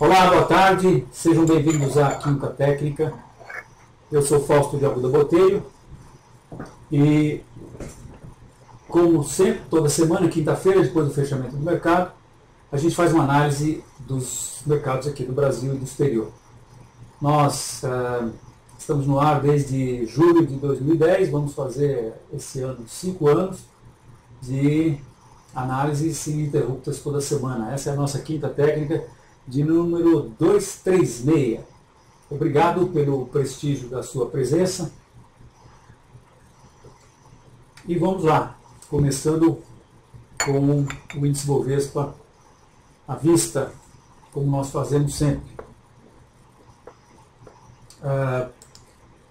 Olá, boa tarde, sejam bem-vindos à Quinta Técnica. Eu sou Fausto de Arruda Botelho e, como sempre, toda semana, quinta-feira, depois do fechamento do mercado, a gente faz uma análise dos mercados aqui do Brasil e do exterior. Nós estamos no ar desde julho de 2010, vamos fazer esse ano 5 anos de análises ininterruptas toda semana. Essa é a nossa Quinta Técnica de número 236. Obrigado pelo prestígio da sua presença. E vamos lá, começando com o índice Bovespa à vista, como nós fazemos sempre.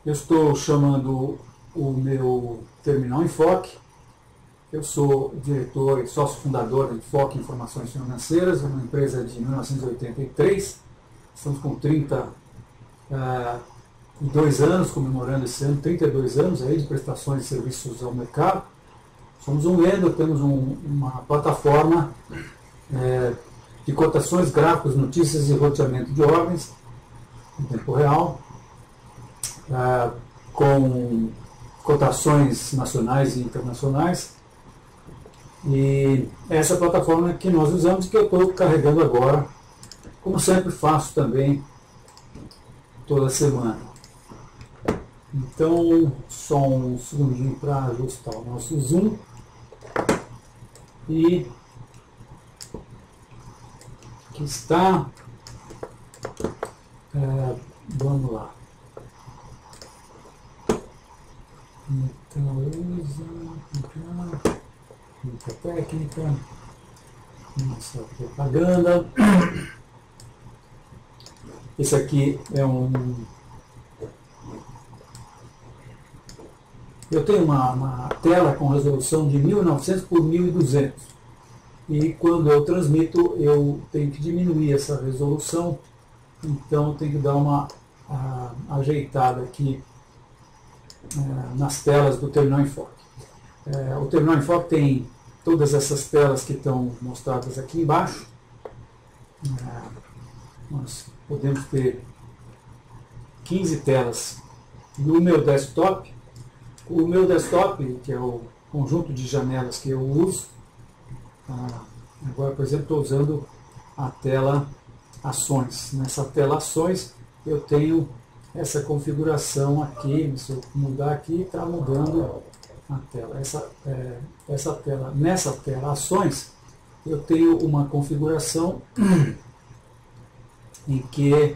Eu estou chamando o meu terminal Enfoque. Eu sou diretor e sócio fundador da Enfoque Informações Financeiras, uma empresa de 1983. Estamos com 32 anos, comemorando esse ano, 32 anos aí de prestações de serviços ao mercado. Somos um vendedor, temos uma plataforma de cotações, gráficos, notícias e roteamento de ordens em tempo real, com cotações nacionais e internacionais. E essa plataforma que nós usamos, que eu estou carregando agora, como sempre faço também toda semana. Então, só um segundinho para ajustar o nosso zoom. E aqui está. Vamos lá. Então, muita técnica, nossa propaganda. Esse aqui é eu tenho uma tela com resolução de 1900 por 1200 e quando eu transmito eu tenho que diminuir essa resolução, então tenho que dar uma ajeitada aqui nas telas do terminal Enfoque. O terminal Enfoque tem todas essas telas que estão mostradas aqui embaixo. Nós podemos ter 15 telas no meu desktop. O meu desktop, que é o conjunto de janelas que eu uso, agora, por exemplo, estou usando a tela Ações. Nessa tela Ações eu tenho essa configuração aqui. Se eu mudar aqui, está mudando a tela. Essa tela. Nessa tela Ações eu tenho uma configuração em que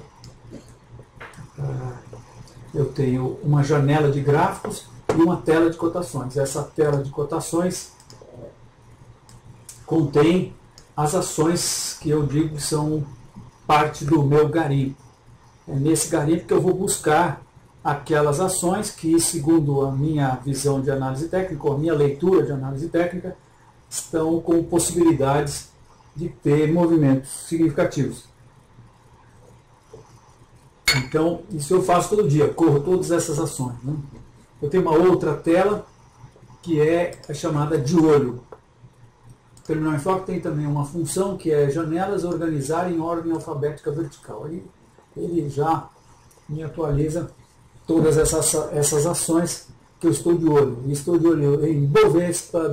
eu tenho uma janela de gráficos e uma tela de cotações. Essa tela de cotações contém as ações que eu digo que são parte do meu garimpo. É nesse garimpo que eu vou buscar aquelas ações que, segundo a minha visão de análise técnica, ou a minha leitura de análise técnica, estão com possibilidades de ter movimentos significativos. Então, isso eu faço todo dia, corro todas essas ações, né? Eu tenho uma outra tela que é a chamada de olho. O terminal Enfoque tem também uma função que é janelas organizar em ordem alfabética vertical. Ele já me atualiza todas essas ações que eu estou de olho. E estou de olho em Bovespa,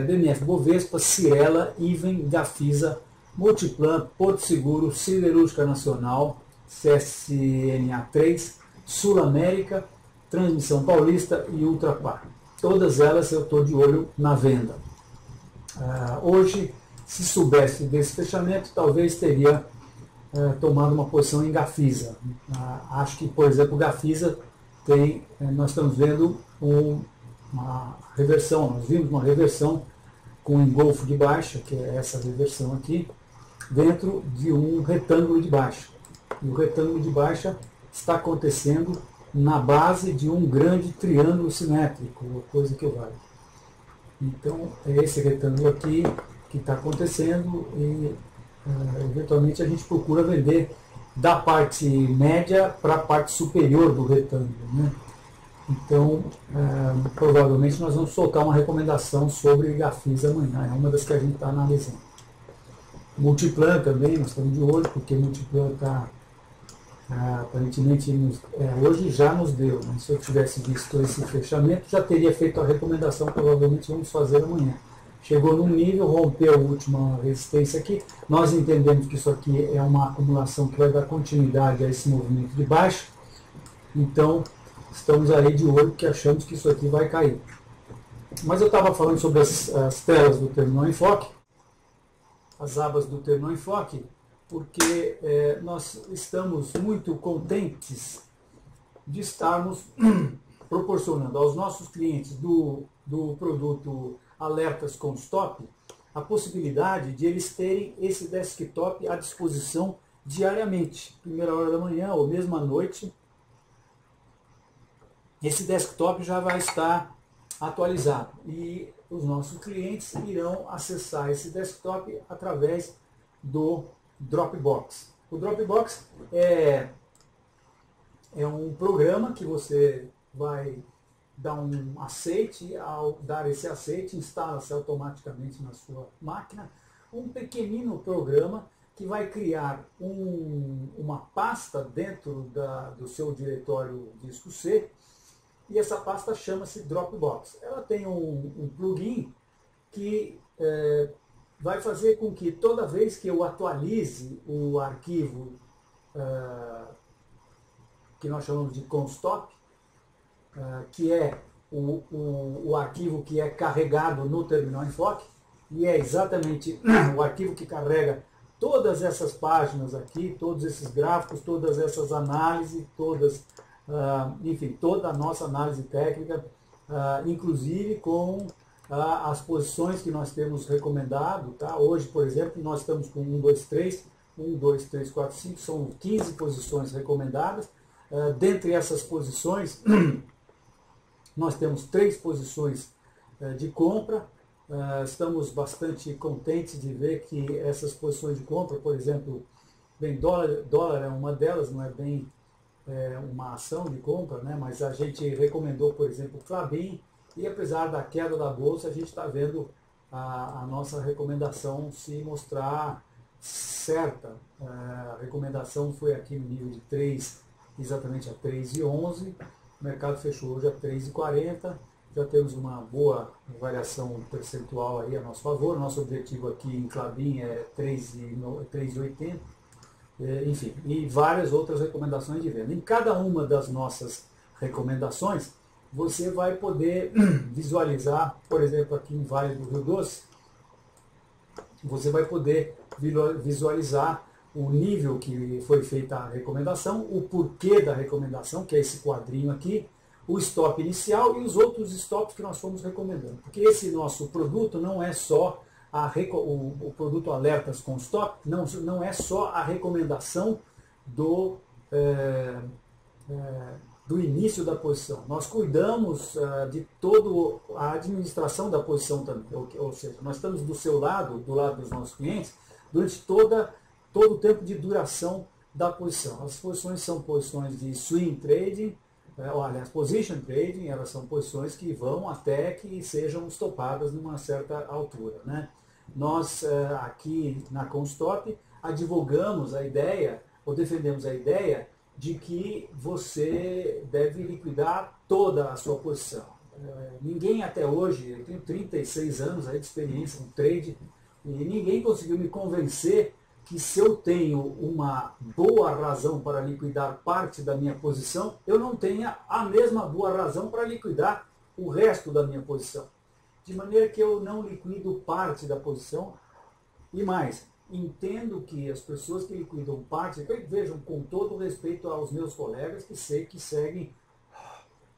BMF Bovespa, Cyrela, Iven, Gafisa, Multiplan, Porto Seguro, Siderúrgica Nacional, CSNA3, Sul América, Transmissão Paulista e Ultrapar. Todas elas eu estou de olho na venda. Hoje, se soubesse desse fechamento, talvez teria tomado uma posição em Gafisa. Acho que, por exemplo, Gafisa tem, nós estamos vendo uma reversão, nós vimos uma reversão com engolfo de baixa, que é essa reversão aqui, dentro de um retângulo de baixa. E o retângulo de baixa está acontecendo na base de um grande triângulo simétrico, coisa que vale. Então, é esse retângulo aqui que está acontecendo e, eventualmente, a gente procura vender da parte média para a parte superior do retângulo, né? Então, provavelmente nós vamos soltar uma recomendação sobre Gafisa amanhã, é uma das que a gente está analisando. Multiplan também, nós estamos de olho, porque Multiplan está, aparentemente, hoje já nos deu. Né? Se eu tivesse visto esse fechamento, já teria feito a recomendação, provavelmente vamos fazer amanhã. Chegou num nível, rompeu a última resistência aqui. Nós entendemos que isso aqui é uma acumulação que vai dar continuidade a esse movimento de baixa. Então, estamos aí de olho, porque achamos que isso aqui vai cair. Mas eu estava falando sobre as telas do Terminal Enfoque, as abas do Terminal Enfoque, porque nós estamos muito contentes de estarmos proporcionando aos nossos clientes do produto Alertas com Stop a possibilidade de eles terem esse desktop à disposição diariamente, primeira hora da manhã ou mesmo à noite. Esse desktop já vai estar atualizado e os nossos clientes irão acessar esse desktop através do Dropbox. O Dropbox é um programa que você vai dar um aceite. Ao dar esse aceite, instala-se automaticamente na sua máquina um pequenino programa que vai criar uma pasta dentro do seu diretório disco C, e essa pasta chama-se Dropbox. Ela tem um plugin que vai fazer com que toda vez que eu atualize o arquivo que nós chamamos de constop, que é o arquivo que é carregado no Terminal Enfoque, e é exatamente o arquivo que carrega todas essas páginas aqui, todos esses gráficos, todas essas análises, enfim, toda a nossa análise técnica, inclusive com as posições que nós temos recomendado. Tá? Hoje, por exemplo, nós estamos com 1, 2, 3, 1, 2, 3, 4, 5, são 15 posições recomendadas. Dentre essas posições, nós temos 3 posições de compra. Estamos bastante contentes de ver que essas posições de compra, por exemplo, dólar é uma delas, não é bem uma ação de compra, né? Mas a gente recomendou, por exemplo, o Klabin, e apesar da queda da bolsa, a gente está vendo a nossa recomendação se mostrar certa. A recomendação foi aqui no nível de 3, exatamente a 3,11, o mercado fechou hoje a 3,40, já temos uma boa variação percentual aí a nosso favor. Nosso objetivo aqui em Klabin é 3,80, enfim, e várias outras recomendações de venda. Em cada uma das nossas recomendações, você vai poder visualizar, por exemplo, aqui em Vale do Rio Doce, você vai poder visualizar o nível que foi feita a recomendação, o porquê da recomendação, que é esse quadrinho aqui, o stop inicial e os outros stops que nós fomos recomendando. Porque esse nosso produto não é só o produto Alertas com Stop, não é só a recomendação do início da posição. Nós cuidamos de toda a administração da posição também. Ou seja, nós estamos do seu lado, do lado dos nossos clientes, durante todo o tempo de duração da posição. As posições são posições de swing trading, olha, as position trading, elas são posições que vão até que sejam estopadas numa certa altura, né? Nós, aqui na Constop, advogamos a ideia, ou defendemos a ideia, de que você deve liquidar toda a sua posição. Ninguém até hoje, eu tenho 36 anos aí de experiência no trade, e ninguém conseguiu me convencer que se eu tenho uma boa razão para liquidar parte da minha posição, eu não tenha a mesma boa razão para liquidar o resto da minha posição. De maneira que eu não liquido parte da posição. E mais, entendo que as pessoas que liquidam parte, vejam, com todo respeito aos meus colegas que sei que seguem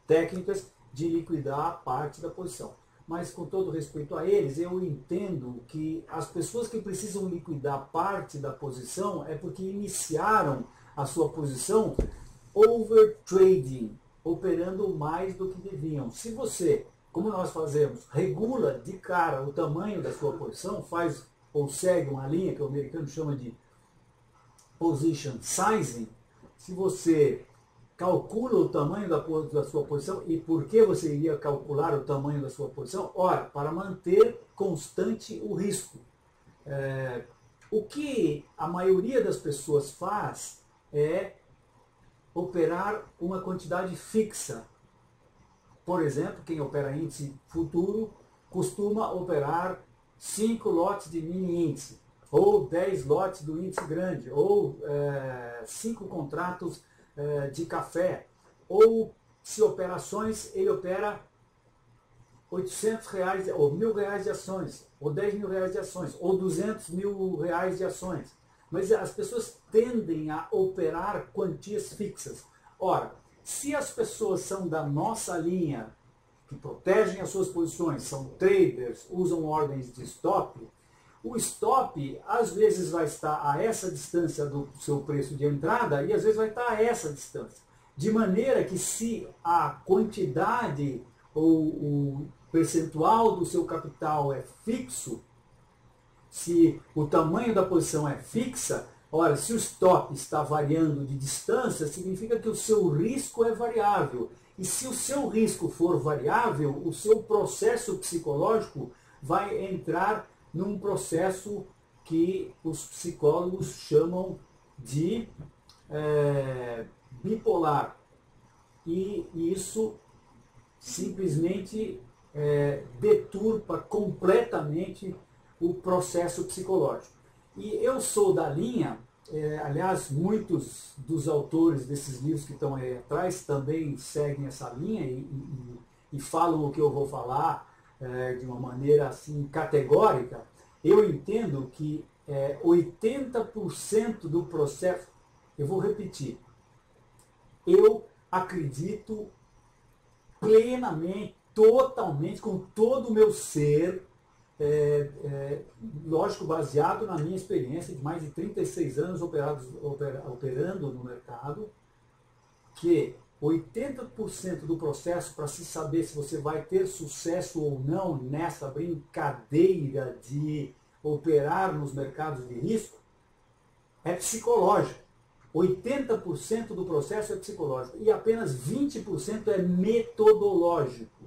técnicas de liquidar parte da posição. Mas com todo respeito a eles, eu entendo que as pessoas que precisam liquidar parte da posição é porque iniciaram a sua posição overtrading, operando mais do que deviam. Se você, como nós fazemos, regula de cara o tamanho da sua posição, faz ou segue uma linha que o americano chama de position sizing, se você calcula o tamanho da sua posição, e por que você iria calcular o tamanho da sua posição? Ora, para manter constante o risco. O que a maioria das pessoas faz é operar uma quantidade fixa. Por exemplo, quem opera índice futuro costuma operar 5 lotes de mini índice, ou 10 lotes do índice grande, ou 5 contratos de café, ou se operações, ele opera R$800 ou R$1.000 de ações, ou R$10.000 de ações, ou R$200.000 de ações. Mas as pessoas tendem a operar quantias fixas. Ora, se as pessoas são da nossa linha, que protegem as suas posições, são traders, usam ordens de stop, o stop às vezes vai estar a essa distância do seu preço de entrada e às vezes vai estar a essa distância. De maneira que se a quantidade ou o percentual do seu capital é fixo, se o tamanho da posição é fixa, ora, se o stop está variando de distância, significa que o seu risco é variável. E se o seu risco for variável, o seu processo psicológico vai entrar num processo que os psicólogos chamam de bipolar. E isso simplesmente deturpa completamente o processo psicológico. E eu sou da linha, aliás, muitos dos autores desses livros que estão aí atrás também seguem essa linha e falam o que eu vou falar de uma maneira assim categórica. Eu entendo que 80% do processo, eu vou repetir, eu acredito plenamente, totalmente, com todo o meu ser, lógico, baseado na minha experiência de mais de 36 anos operando no mercado, que 80% do processo para se saber se você vai ter sucesso ou não nessa brincadeira de operar nos mercados de risco é psicológico. 80% do processo é psicológico e apenas 20% é metodológico.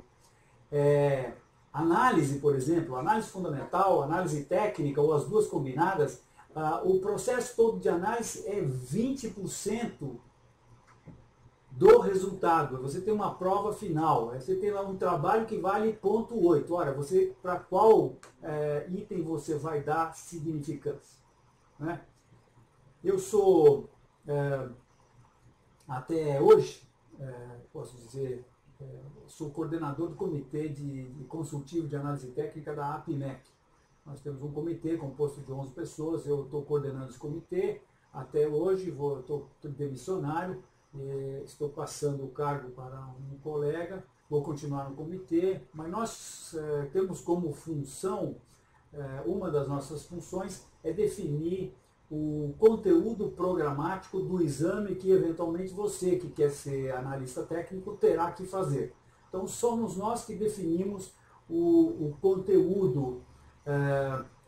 Análise, por exemplo, análise fundamental, análise técnica ou as duas combinadas, o processo todo de análise é 20% do resultado. Você tem uma prova final, você tem lá um trabalho que vale 0,8. Ora, você, para qual item você vai dar significância? Né? Eu sou, até hoje, posso dizer, sou coordenador do comitê de consultivo de análise técnica da APIMEC. Nós temos um comitê composto de 11 pessoas, eu estou coordenando esse comitê até hoje, estou demissionário, estou passando o cargo para um colega, vou continuar no comitê, mas nós temos como função, uma das nossas funções é definir o conteúdo programático do exame que eventualmente você que quer ser analista técnico terá que fazer. Então somos nós que definimos o conteúdo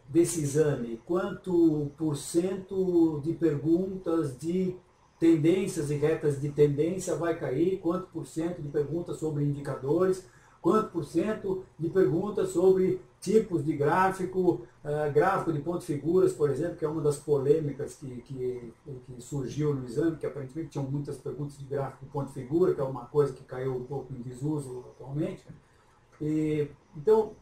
desse exame, quanto por cento de perguntas de tendências e retas de tendência vai cair, quanto por cento de perguntas sobre indicadores, quanto por cento de perguntas sobre tipos de gráfico, gráfico de ponto-figuras, por exemplo, que é uma das polêmicas que surgiu no exame, que aparentemente tinham muitas perguntas de gráfico de ponto-figura, que é uma coisa que caiu um pouco em desuso atualmente. Então,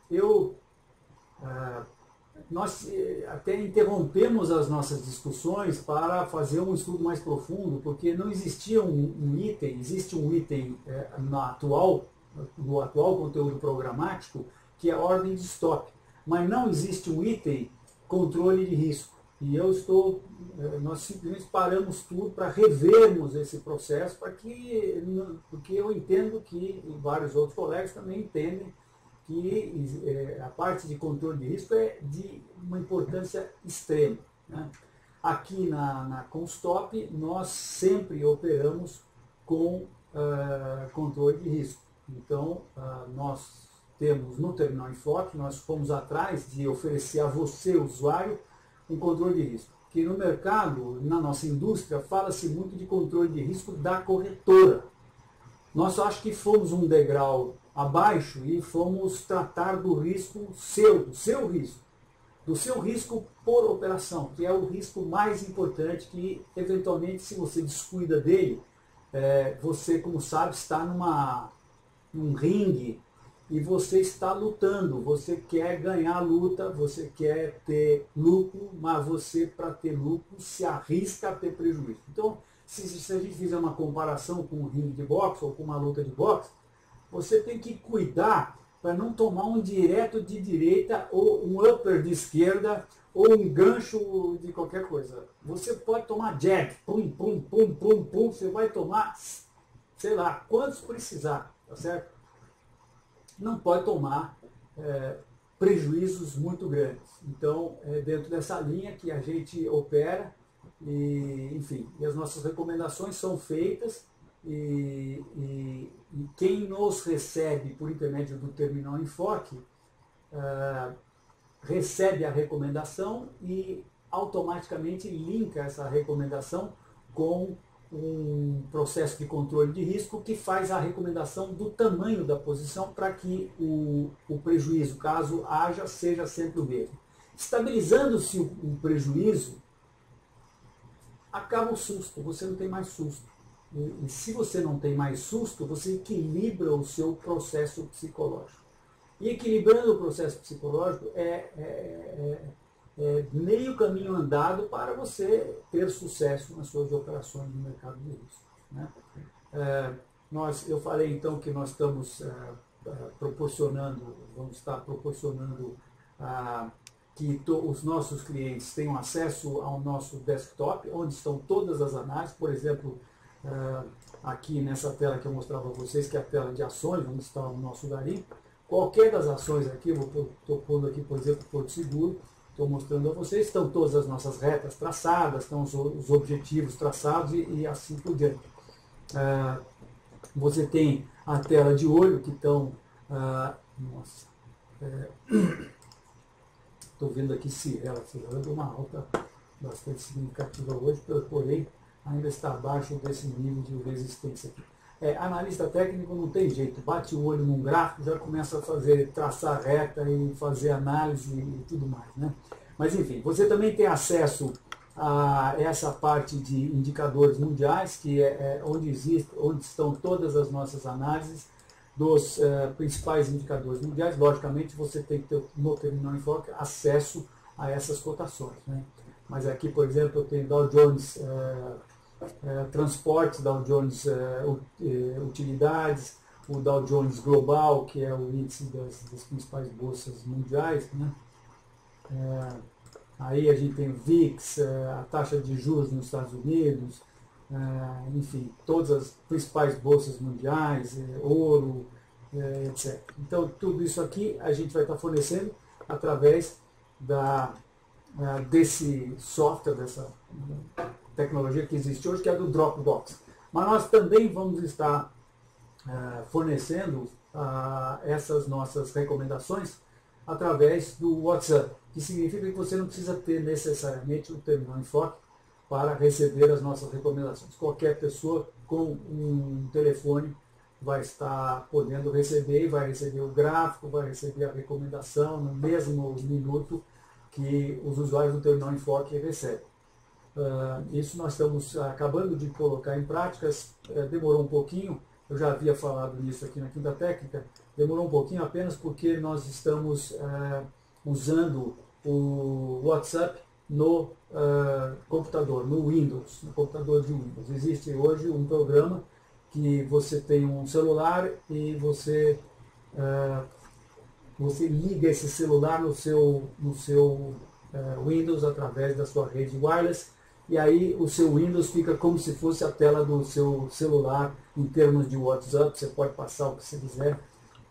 nós até interrompemos as nossas discussões para fazer um estudo mais profundo, porque não existia um item, existe um item no atual conteúdo programático, que é a ordem de stop, mas não existe um item controle de risco. E nós simplesmente paramos tudo para revermos esse processo, porque eu entendo que vários outros colegas também entendem que a parte de controle de risco é de uma importância extrema. Né? Aqui com stop, nós sempre operamos com controle de risco. Então, nós temos no Terminal Enfoque, nós fomos atrás de oferecer a você, usuário, um controle de risco. Que no mercado, na nossa indústria, fala-se muito de controle de risco da corretora. Nós acho que fomos um degrau abaixo e fomos tratar do risco do seu risco. do seu risco por operação, que é o risco mais importante, que eventualmente, se você descuida dele, você, como sabe, está num ringue e você está lutando, você quer ganhar a luta, você quer ter lucro, mas você, para ter lucro, se arrisca a ter prejuízo. Então, se a gente fizer uma comparação com um ringue de boxe ou com uma luta de boxe, você tem que cuidar para não tomar um direto de direita ou um upper de esquerda ou um gancho de qualquer coisa. Você pode tomar jab, pum, pum, pum, pum, pum, você vai tomar, sei lá, quantos precisar, tá certo? Não pode tomar prejuízos muito grandes. Então, é dentro dessa linha que a gente opera e, enfim, e as nossas recomendações são feitas e quem nos recebe por intermédio do Terminal Enfoque recebe a recomendação e automaticamente linka essa recomendação com um processo de controle de risco que faz a recomendação do tamanho da posição para que o prejuízo, caso haja, seja sempre o mesmo. Estabilizando-se o prejuízo, acaba o susto, você não tem mais susto. E se você não tem mais susto, você equilibra o seu processo psicológico. E equilibrando o processo psicológico é meio caminho andado para você ter sucesso nas suas operações no mercado de risco, né? Eu falei então que nós estamos vamos estar proporcionando que os nossos clientes tenham acesso ao nosso desktop, onde estão todas as análises, por exemplo, aqui nessa tela que eu mostrava para vocês, que é a tela de ações, onde está o nosso garimpo. Qualquer das ações aqui, estou pondo aqui, por exemplo, Porto Seguro, estou mostrando a vocês, estão todas as nossas retas traçadas, estão os objetivos traçados e assim por diante. Você tem a tela de olho, que estão... estou vendo aqui se ela deu uma alta bastante significativa hoje, porém ainda está abaixo desse nível de resistência aqui. Analista técnico não tem jeito, bate o olho num gráfico, já começa a traçar reta e fazer análise e tudo mais, né? Mas enfim, você também tem acesso a essa parte de indicadores mundiais, que onde estão todas as nossas análises dos principais indicadores mundiais. Logicamente, você tem que ter no Terminal Enfoque acesso a essas cotações, né? Mas aqui, por exemplo, eu tenho Dow Jones Transportes, Dow Jones Utilidades, o Dow Jones Global, que é o índice das principais bolsas mundiais, né? Aí a gente tem o VIX, a taxa de juros nos Estados Unidos, enfim, todas as principais bolsas mundiais, ouro, etc. Então, tudo isso aqui a gente vai estar fornecendo através desse software, dessa tecnologia que existe hoje, que é do Dropbox. Mas nós também vamos estar fornecendo essas nossas recomendações através do WhatsApp, que significa que você não precisa ter necessariamente o Terminal Enfoque para receber as nossas recomendações. Qualquer pessoa com um telefone vai estar podendo receber, e vai receber o gráfico, vai receber a recomendação no mesmo minuto que os usuários do Terminal Enfoque recebem. Isso nós estamos acabando de colocar em práticas, demorou um pouquinho, eu já havia falado nisso aqui na Quinta Técnica, demorou um pouquinho apenas porque nós estamos usando o WhatsApp no computador, no Windows, no computador de Windows. Existe hoje um programa que você tem um celular e você liga esse celular no seu Windows através da sua rede wireless, e aí o seu Windows fica como se fosse a tela do seu celular em termos de WhatsApp, você pode passar o que você quiser.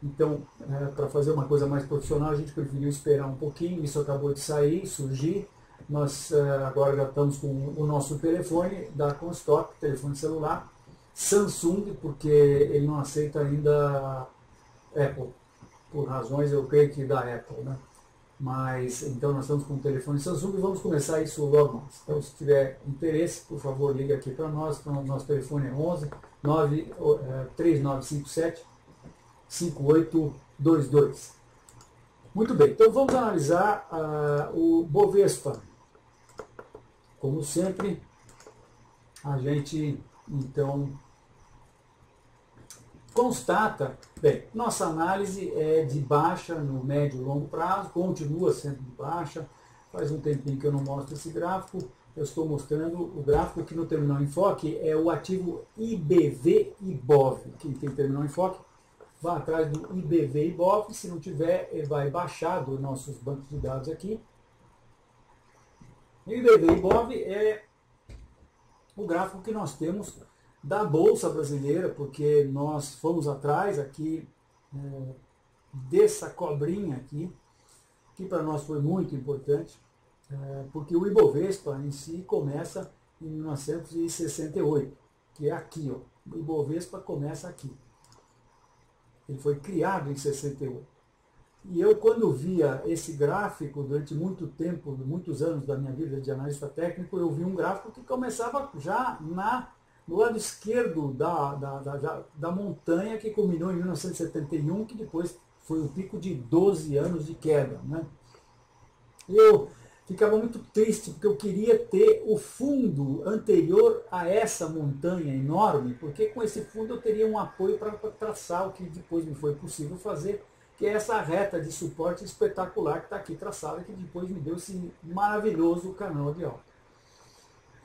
Então, para fazer uma coisa mais profissional, a gente preferiu esperar um pouquinho, isso acabou de surgir. Nós agora já estamos com o nosso telefone da Constop, telefone celular, Samsung, porque ele não aceita ainda Apple, por razões, eu creio que da Apple, né? Mas, então nós estamos com o telefone Samsung e vamos começar isso logo mais. Então, se tiver interesse, por favor, ligue aqui para nós. Então, nosso telefone é 11 3957 5822. Muito bem, então vamos analisar o Bovespa. Como sempre, a gente então constata, bem, nossa análise é de baixa no médio e longo prazo, continua sendo de baixa. Faz um tempinho que eu não mostro esse gráfico, eu estou mostrando o gráfico que no Terminal Enfoque é o ativo IBV-IBOV. Quem tem Terminal Enfoque, vá atrás do IBV-IBOV, se não tiver, ele vai baixar dos nossos bancos de dados aqui. O IBV-IBOV é o gráfico que nós temos da Bolsa Brasileira, porque nós fomos atrás aqui dessa cobrinha aqui, que para nós foi muito importante, porque o Ibovespa em si começa em 1968, que é aqui, ó. O Ibovespa começa aqui. Ele foi criado em 68. E eu, quando via esse gráfico, durante muito tempo, muitos anos da minha vida de analista técnico, eu vi um gráfico que começava já no lado esquerdo da montanha, que culminou em 1971, que depois foi um pico de 12 anos de queda, né? Eu ficava muito triste, porque eu queria ter o fundo anterior a essa montanha enorme, porque com esse fundo eu teria um apoio para traçar o que depois me foi possível fazer, que é essa reta de suporte espetacular que está aqui traçada, que depois me deu esse maravilhoso canal de alta.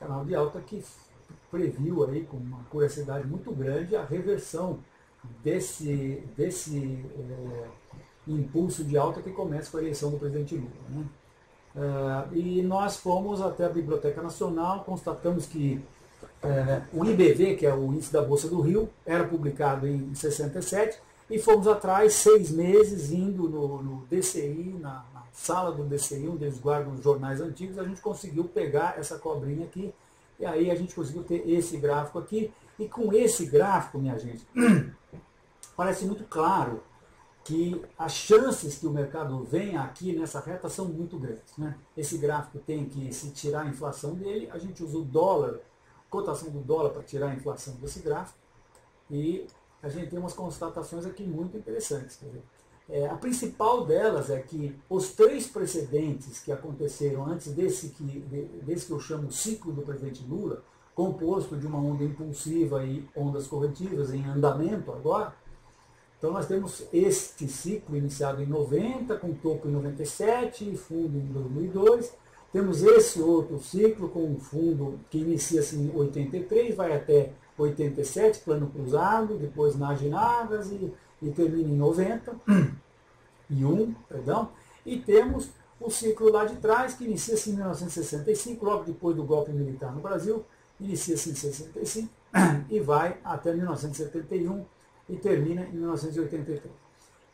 Canal de alta que previu aí com uma curiosidade muito grande a reversão desse impulso de alta que começa com a eleição do presidente Lula, né? E nós fomos até a Biblioteca Nacional, constatamos que o IBV, que é o Índice da Bolsa do Rio, era publicado em 67, e fomos atrás 6 meses indo no DCI, na sala do DCI, onde eles guardam os jornais antigos. A gente conseguiu pegar essa cobrinha aqui, e aí a gente conseguiu ter esse gráfico aqui, e com esse gráfico, minha gente, parece muito claro que as chances que o mercado venha aqui nessa reta são muito grandes, né? Esse gráfico tem que se tirar a inflação dele, a gente usa o dólar, cotação do dólar para tirar a inflação desse gráfico, e a gente tem umas constatações aqui muito interessantes. Quer dizer, a principal delas é que os 3 precedentes que aconteceram antes desse que eu chamo ciclo do presidente Lula, composto de uma onda impulsiva e ondas corretivas em andamento agora. Então nós temos este ciclo iniciado em 90, com topo em 97 e fundo em 2002. Temos esse outro ciclo com um fundo que inicia-se em 83, vai até 87, plano cruzado, depois Nagas e termina em 91, perdão. E temos o ciclo lá de trás, que inicia-se em 1965, logo depois do golpe militar no Brasil, inicia-se em 65 e vai até 1971 e termina em 1983.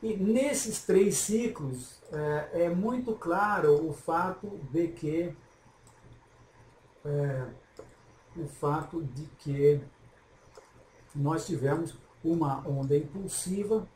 E nesses 3 ciclos é muito claro o fato de que nós tivemos uma onda impulsiva,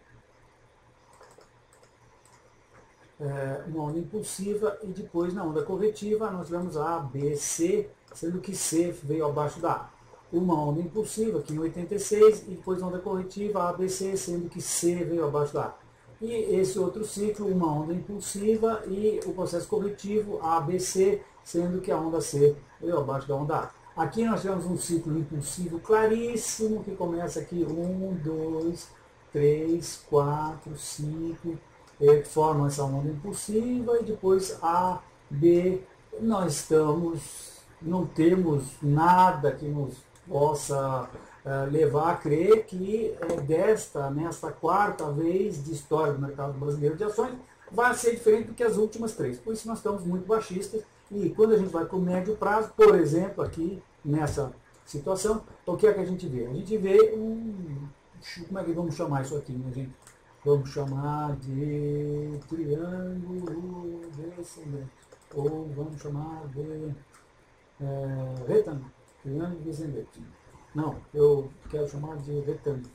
e depois na onda corretiva nós tivemos A, B, C, sendo que C veio abaixo da A. Uma onda impulsiva aqui em 86 e depois onda corretiva A, B, C, sendo que C veio abaixo da A. E esse outro ciclo, uma onda impulsiva e o processo corretivo A, B, C, sendo que a onda C veio abaixo da onda A. Aqui nós temos um ciclo impulsivo claríssimo, que começa aqui 1, 2, 3, 4, 5, que formam essa onda impulsiva, e depois A, B, não temos nada que nos possa levar a crer que nesta 4ª vez de história do mercado brasileiro de ações vai ser diferente do que as últimas 3. Por isso nós estamos muito baixistas, e quando a gente vai para o médio prazo, por exemplo, aqui nessa situação, o que é que a gente vê? A gente vê como é que vamos chamar isso aqui, né, gente? Vamos chamar de triângulo descendente, ou vamos chamar de retângulo, triângulo descendente. Não, eu quero chamar de retângulo.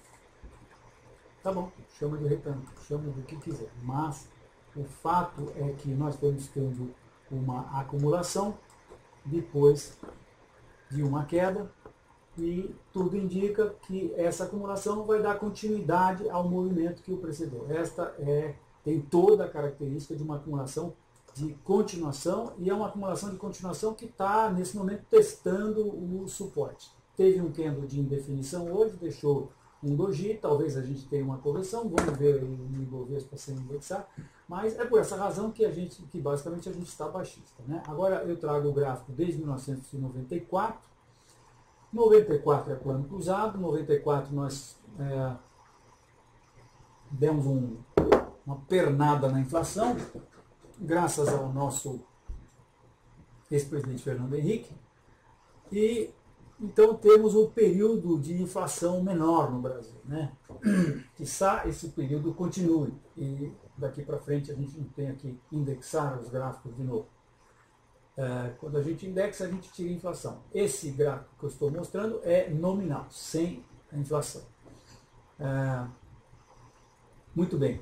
Tá bom, chama de retângulo, chama do que quiser, mas o fato é que nós estamos tendo uma acumulação depois de uma queda, e tudo indica que essa acumulação vai dar continuidade ao movimento que o precedeu. Esta é tem toda a característica de uma acumulação de continuação, e é uma acumulação de continuação que está, nesse momento, testando o suporte. Teve um candle de indefinição hoje, deixou um doji, talvez a gente tenha uma correção, vamos ver o Ibovespa sem indexar, mas é por essa razão que basicamente a gente está baixista, né? Agora eu trago o gráfico desde 1994, 94 é plano cruzado, 94 nós demos uma pernada na inflação, graças ao nosso ex-presidente Fernando Henrique, e então temos um período de inflação menor no Brasil, né? Quiçá esse período continue e daqui para frente a gente não tenha que indexar os gráficos de novo. Quando a gente indexa, a gente tira a inflação. Esse gráfico que eu estou mostrando é nominal, sem a inflação. Muito bem.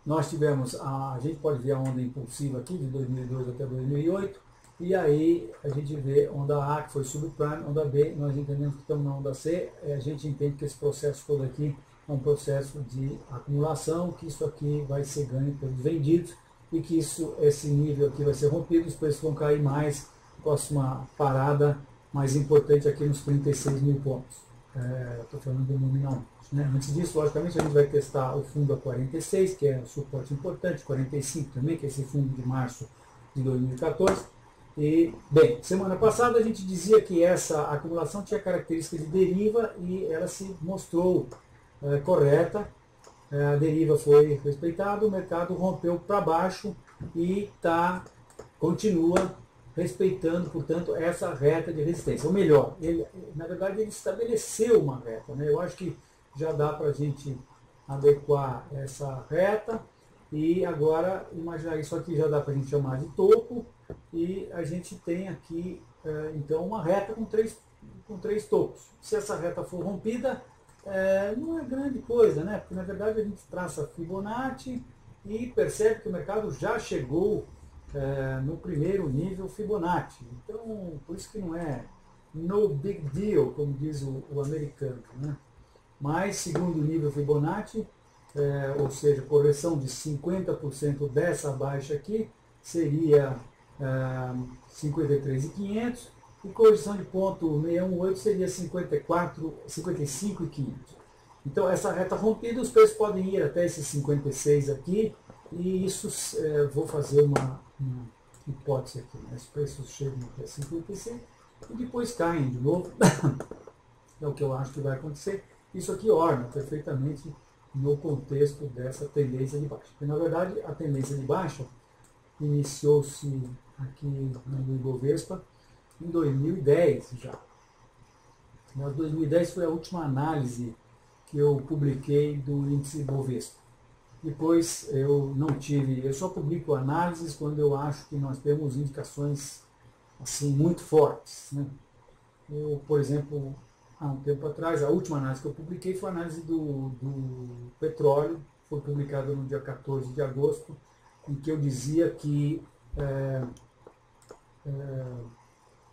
Nós tivemos, a gente pode ver a onda impulsiva aqui, de 2002 até 2008, e aí a gente vê onda A, que foi subprime, onda B, nós entendemos que estamos na onda C, a gente entende que esse processo todo aqui é um processo de acumulação, que isso aqui vai ser ganho pelos vendidos, e que esse nível aqui vai ser rompido, os preços vão cair mais, próxima parada mais importante aqui nos 36 mil pontos. Estou falando do nominalmente. Né? Antes disso, logicamente, a gente vai testar o fundo a 46, que é um suporte importante, 45 também, que é esse fundo de março de 2014. E, bem, semana passada a gente dizia que essa acumulação tinha característica de deriva e ela se mostrou correta. A deriva foi respeitada, o mercado rompeu para baixo e continua respeitando, portanto, essa reta de resistência. Ou melhor, na verdade ele estabeleceu uma reta, né? Eu acho que já dá para a gente adequar essa reta e agora imaginar isso aqui já dá para a gente chamar de topo e a gente tem aqui então uma reta com três topos. Se essa reta for rompida, não é grande coisa, né? Porque na verdade a gente traça Fibonacci e percebe que o mercado já chegou no primeiro nível Fibonacci. Então, por isso que não é no big deal, como diz o americano, né? Mas segundo nível Fibonacci, ou seja, correção de 50% dessa baixa aqui, seria 53.500 e correção de ponto 618 seria 55.500. Então essa reta rompida, os preços podem ir até esses 56 aqui e isso, vou fazer uma hipótese aqui, né? Os preços chegam até 56 e depois caem de novo, é o que eu acho que vai acontecer. Isso aqui orna perfeitamente no contexto dessa tendência de baixa. Porque, na verdade, a tendência de baixa iniciou-se aqui no Ibovespa em 2010 já. Mas 2010 foi a última análise que eu publiquei do índice Ibovespa. Depois eu só publico análises quando eu acho que nós temos indicações assim muito fortes, né? Eu, por exemplo, há um tempo atrás, a última análise que eu publiquei foi a análise do petróleo, foi publicada no dia 14 de agosto, em que eu dizia que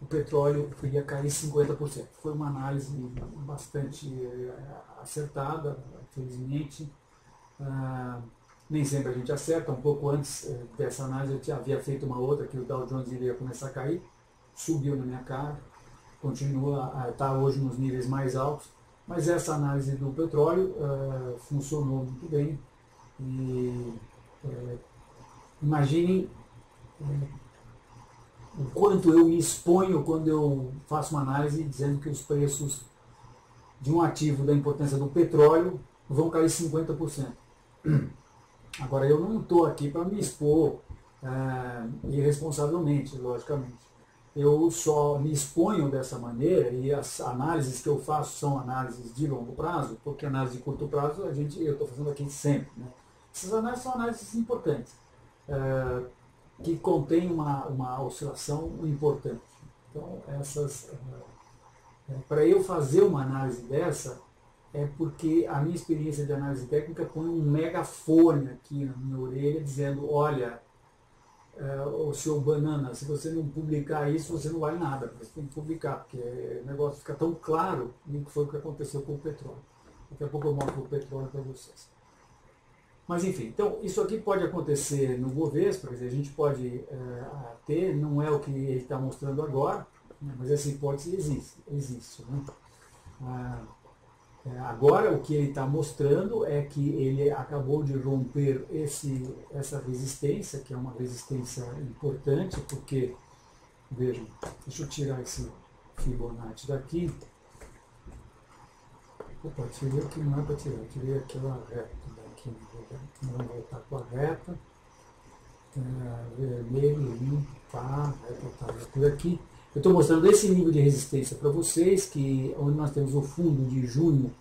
o petróleo iria cair 50%. Foi uma análise bastante acertada, felizmente. Nem sempre a gente acerta. Um pouco antes dessa análise eu havia feito uma outra, que o Dow Jones iria começar a cair, subiu na minha cara, continua a estar hoje nos níveis mais altos, mas essa análise do petróleo funcionou muito bem. E imaginem o quanto eu me exponho quando eu faço uma análise dizendo que os preços de um ativo da importância do petróleo vão cair 50%. Agora, eu não estou aqui para me expor irresponsavelmente, logicamente. Eu só me exponho dessa maneira e as análises que eu faço são análises de longo prazo, porque análise de curto prazo eu estou fazendo aqui sempre, né? Essas análises são análises importantes, que contêm uma oscilação importante. Então, para eu fazer uma análise dessa, é porque a minha experiência de análise técnica põe um megafone aqui na minha orelha, dizendo, olha, o seu banana, se você não publicar isso, você não vale nada, você tem que publicar, porque o negócio fica tão claro, e que foi o que aconteceu com o petróleo. Daqui a pouco eu mostro o petróleo para vocês. Mas enfim, então isso aqui pode acontecer no Bovespa, quer dizer, a gente pode ter, não é o que ele está mostrando agora, né, mas essa hipótese existe, né? Agora o que ele está mostrando é que ele acabou de romper essa resistência, que é uma resistência importante, porque, vejam, deixa eu tirar esse Fibonacci daqui. Opa, tirei aqui, não é para tirar, tirei aquela reta daqui, vamos voltar com a reta, vermelho, limpo, pá, reta tá por aqui. Eu estou mostrando esse nível de resistência para vocês, que onde nós temos o fundo de junho,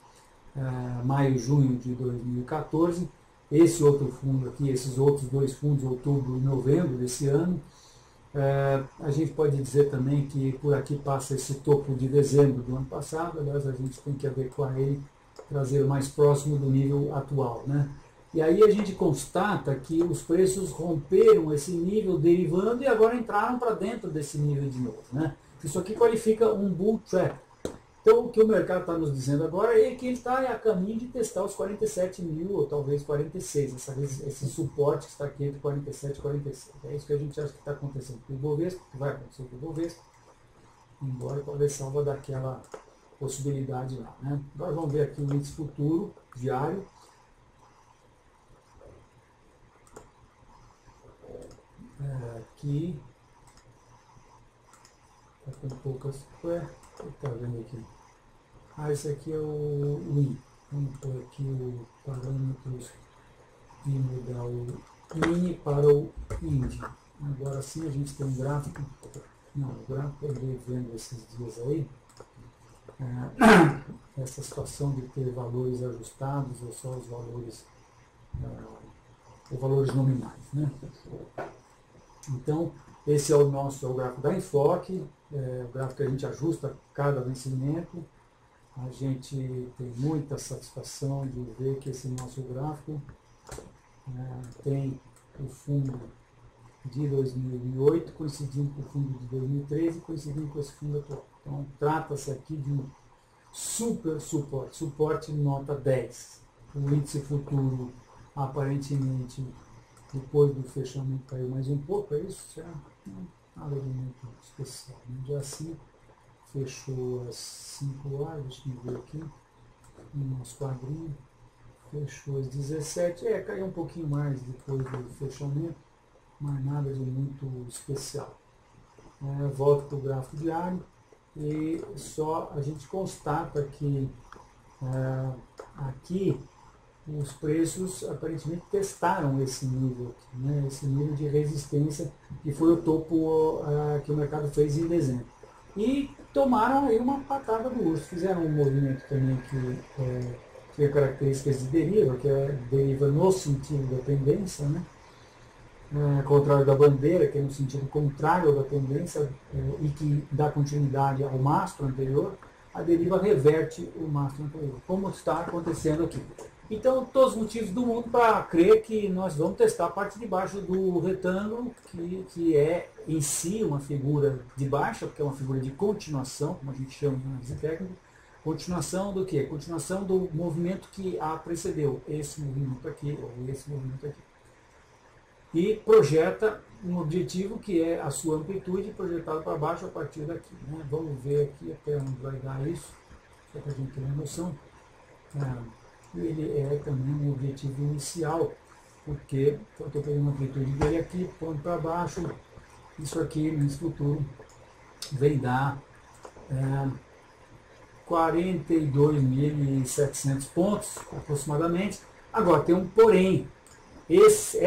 maio, junho de 2014, esse outro fundo aqui, esses outros dois fundos, outubro e novembro desse ano. A gente pode dizer também que por aqui passa esse topo de dezembro do ano passado, aliás, a gente tem que adequar ele, trazer mais próximo do nível atual, né? E aí a gente constata que os preços romperam esse nível derivando e agora entraram para dentro desse nível de novo, né? Isso aqui qualifica um bull trap. Então o que o mercado está nos dizendo agora é que ele está a caminho de testar os 47 mil ou talvez 46, esse suporte que está aqui entre 47 e 46. É isso que a gente acha que está acontecendo com o Bovespa, que vai acontecer com o Bovespa, embora talvez salva daquela possibilidade lá, né? Agora vamos ver aqui o índice futuro diário. Aqui está com poucas. Está vendo aqui? Esse aqui é o WIN. Vamos pôr aqui o parâmetros e mudar o mini para o índice. Agora sim a gente tem um gráfico. Não, o gráfico eu andei vendo esses dias aí. Essa situação de ter valores ajustados ou só os valores, ou valores nominais, né? Então, esse é o gráfico da Enfoque, o gráfico que a gente ajusta cada vencimento. A gente tem muita satisfação de ver que esse nosso gráfico tem o fundo de 2008 coincidindo com o fundo de 2013, coincidindo com esse fundo atual. Então, trata-se aqui de um super suporte nota 10. O índice futuro, aparentemente, depois do fechamento caiu mais um pouco, é isso? Já nada de muito especial. Já assim, fechou às 5 horas, deixa eu ver aqui, no nosso quadrinho, fechou às 17, caiu um pouquinho mais depois do fechamento, mas nada de muito especial. Volto para o gráfico diário e só a gente constata que aqui os preços aparentemente testaram esse nível aqui, né? Esse nível de resistência que foi o topo que o mercado fez em dezembro. E tomaram aí uma patada do urso, fizeram um movimento também que tem características de deriva, que é deriva no sentido da tendência, né? Contrário da bandeira, que é no sentido contrário da tendência e que dá continuidade ao mastro anterior, a deriva reverte o mastro anterior, como está acontecendo aqui. Então, todos os motivos do mundo para crer que nós vamos testar a parte de baixo do retângulo, que é em si uma figura de baixa, porque é uma figura de continuação, como a gente chama na análise técnica. Continuação do quê? Continuação do movimento que a precedeu, esse movimento aqui, ou esse movimento aqui. E projeta um objetivo que é a sua amplitude projetada para baixo a partir daqui, né? Vamos ver aqui até onde vai dar isso, só para a gente ter uma noção. Ele é também um objetivo inicial, porque eu estou pegando a amplitude dele aqui, pondo para baixo, isso aqui nesse futuro vem dar 42.700 pontos aproximadamente. Agora tem um porém, esse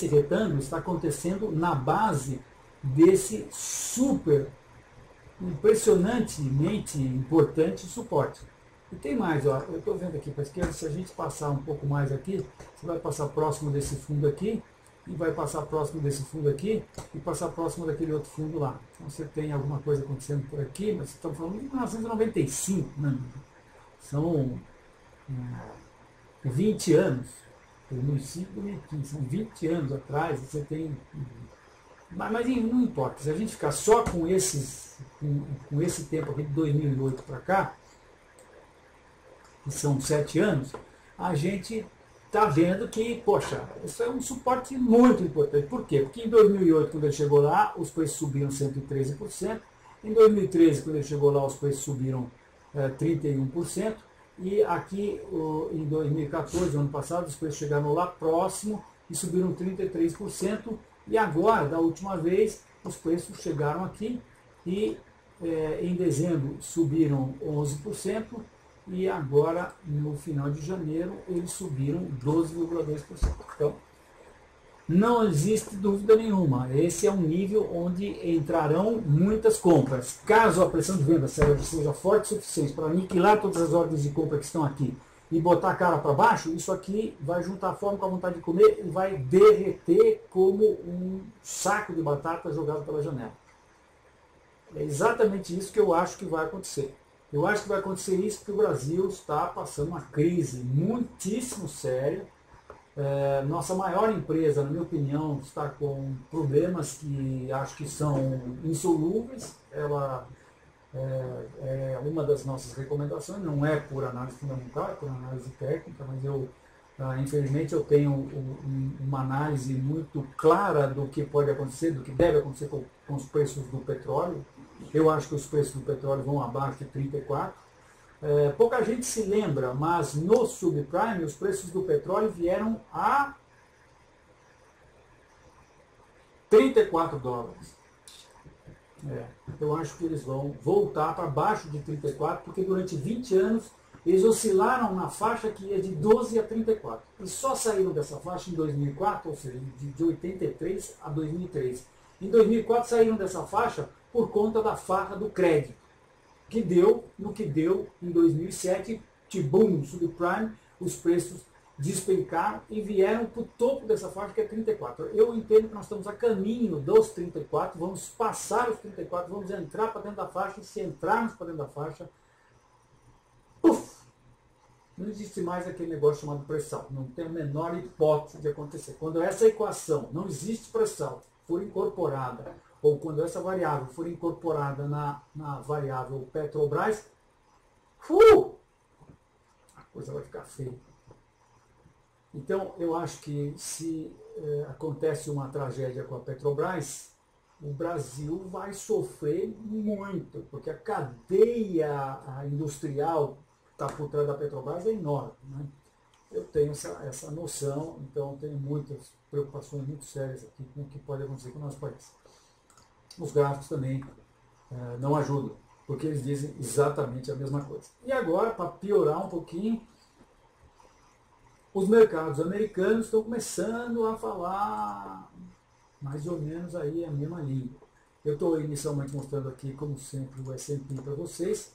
retângulo está acontecendo na base desse super impressionantemente importante suporte. E tem mais, ó, eu estou vendo aqui para a esquerda, se a gente passar um pouco mais aqui, você vai passar próximo desse fundo aqui, e vai passar próximo desse fundo aqui, e passar próximo daquele outro fundo lá. Então você tem alguma coisa acontecendo por aqui, mas estamos falando de 1995, né? São 20 anos, 2005, 2015, são 20 anos atrás, você tem... Mas não importa, se a gente ficar só com esse tempo aqui de 2008 para cá, que são 7 anos, a gente está vendo que, poxa, isso é um suporte muito importante. Por quê? Porque em 2008, quando ele chegou lá, os preços subiram 113%. Em 2013, quando ele chegou lá, os preços subiram 31%. E aqui, em 2014, ano passado, os preços chegaram lá próximo e subiram 33%. E agora, da última vez, os preços chegaram aqui e em dezembro subiram 11%. E agora, no final de janeiro, eles subiram 12,2%. Então, não existe dúvida nenhuma. Esse é um nível onde entrarão muitas compras. Caso a pressão de venda seja forte o suficiente para aniquilar todas as ordens de compra que estão aqui e botar a cara para baixo, isso aqui vai juntar a fome com a vontade de comer e vai derreter como um saco de batata jogado pela janela. É exatamente isso que eu acho que vai acontecer. Eu acho que vai acontecer isso porque o Brasil está passando uma crise muitíssimo séria. Nossa maior empresa, na minha opinião, está com problemas que acho que são insolúveis. Ela é uma das nossas recomendações, não é por análise fundamental, é por análise técnica, mas infelizmente eu tenho uma análise muito clara do que pode acontecer, do que deve acontecer com os preços do petróleo. Eu acho que os preços do petróleo vão abaixo de 34. Pouca gente se lembra, mas no subprime os preços do petróleo vieram a 34 dólares. Eu acho que eles vão voltar para baixo de 34, porque durante 20 anos eles oscilaram na faixa que ia de 12 a 34. E só saíram dessa faixa em 2004, ou seja, de 83 a 2003. Em 2004 saíram dessa faixa por conta da farra do crédito, que deu no que deu em 2007, boom, subprime, os preços despencaram e vieram para o topo dessa faixa que é 34. Eu entendo que nós estamos a caminho dos 34, vamos passar os 34, vamos entrar para dentro da faixa e se entrarmos para dentro da faixa, não existe mais aquele negócio chamado pressão, não tem a menor hipótese de acontecer. Quando essa equação, não existe pressão, for incorporada, ou quando essa variável for incorporada na variável Petrobras, a coisa vai ficar feia. Então, eu acho que se acontece uma tragédia com a Petrobras, o Brasil vai sofrer muito, porque a cadeia industrial que está por trás da Petrobras é enorme, né? Eu tenho essa noção, então tenho muitas preocupações muito sérias aqui com o que pode acontecer com o nosso país. Os gráficos também não ajudam, porque eles dizem exatamente a mesma coisa. E agora, para piorar um pouquinho, os mercados americanos estão começando a falar mais ou menos aí a mesma língua. Eu estou inicialmente mostrando aqui, como sempre, o S&P para vocês,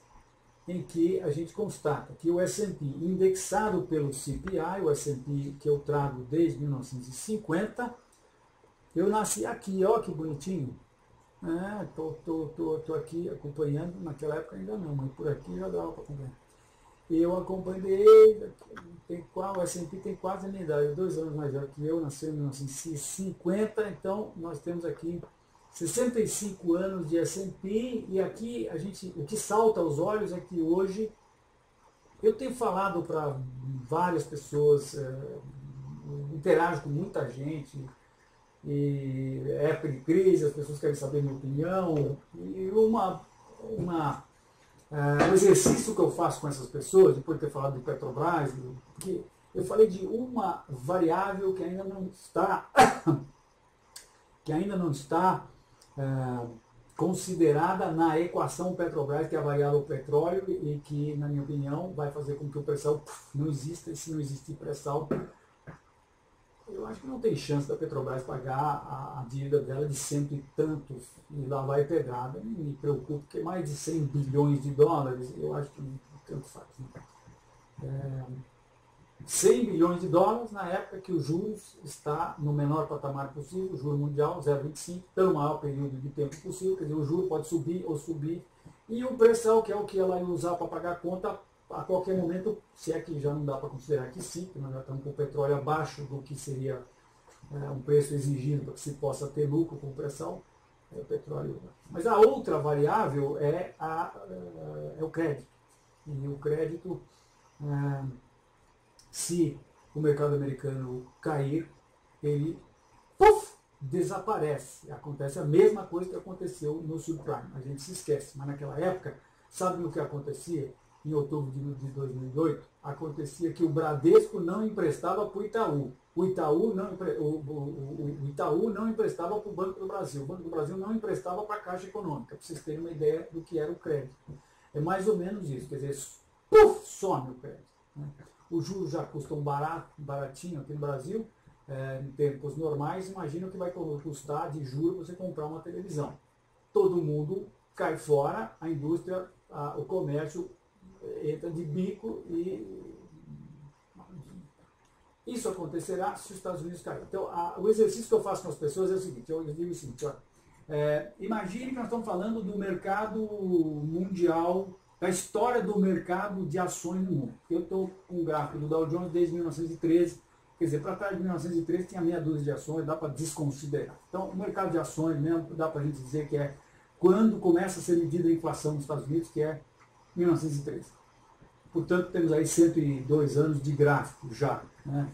em que a gente constata que o S&P indexado pelo CPI, o S&P que eu trago desde 1950, eu nasci aqui, ó que bonitinho. Tô aqui acompanhando, naquela época ainda não, mas por aqui já dava para acompanhar. Eu acompanhei, o S&P tem quase a minha idade, 2 anos mais velho que eu, nasceu em 1950, então nós temos aqui 65 anos de S&P, e aqui o que salta aos olhos é que hoje eu tenho falado para várias pessoas, interajo com muita gente, e época de crise, as pessoas querem saber minha opinião, e um exercício que eu faço com essas pessoas, depois de ter falado de Petrobras, que eu falei de uma variável que ainda não está considerada na equação Petrobras, que é a variável petróleo, e que, na minha opinião, vai fazer com que o pré-sal não exista, e se não existir pré-sal, eu acho que não tem chance da Petrobras pagar a dívida dela de cento e tantos, e lá vai pedrada. Não me preocupo, porque mais de 100 bilhões de dólares, eu acho que tanto faz. Né? 100 bilhões de dólares na época que o juros está no menor patamar possível, o juro mundial 0,25, pelo maior período de tempo possível, quer dizer, o juro pode subir ou subir, e o pré-sal, que é o que ela ia usar para pagar a conta, a qualquer momento, se é que já não dá para considerar que sim, que nós já estamos com o petróleo abaixo do que seria um preço exigido para que se possa ter lucro com o pré-sal, o petróleo. Mas a outra variável é o crédito. E o crédito, se o mercado americano cair, ele puff, desaparece. Acontece a mesma coisa que aconteceu no subprime. A gente se esquece, mas naquela época, sabe o que acontecia? Em outubro de 2008, acontecia que o Bradesco não emprestava para o Itaú. O Itaú não emprestava para o Banco do Brasil. O Banco do Brasil não emprestava para a Caixa Econômica, para vocês terem uma ideia do que era o crédito. É mais ou menos isso, quer dizer, puff, some o crédito. Né? Os juros já custam baratinho aqui no Brasil, em tempos normais, imagina o que vai custar de juros você comprar uma televisão. Todo mundo cai fora, a indústria, o comércio entra de bico e isso acontecerá se os Estados Unidos caírem. Então, o exercício que eu faço com as pessoas é o seguinte, eu digo o seguinte, olha, imagine que nós estamos falando do mercado mundial, da história do mercado de ações no mundo. Eu estou com um gráfico do Dow Jones desde 1913, quer dizer, para trás de 1913 tinha meia dúzia de ações, dá para desconsiderar. Então, o mercado de ações mesmo, dá para a gente dizer que é quando começa a ser medida a inflação nos Estados Unidos, que é 1913. Portanto, temos aí 102 anos de gráfico já. Né?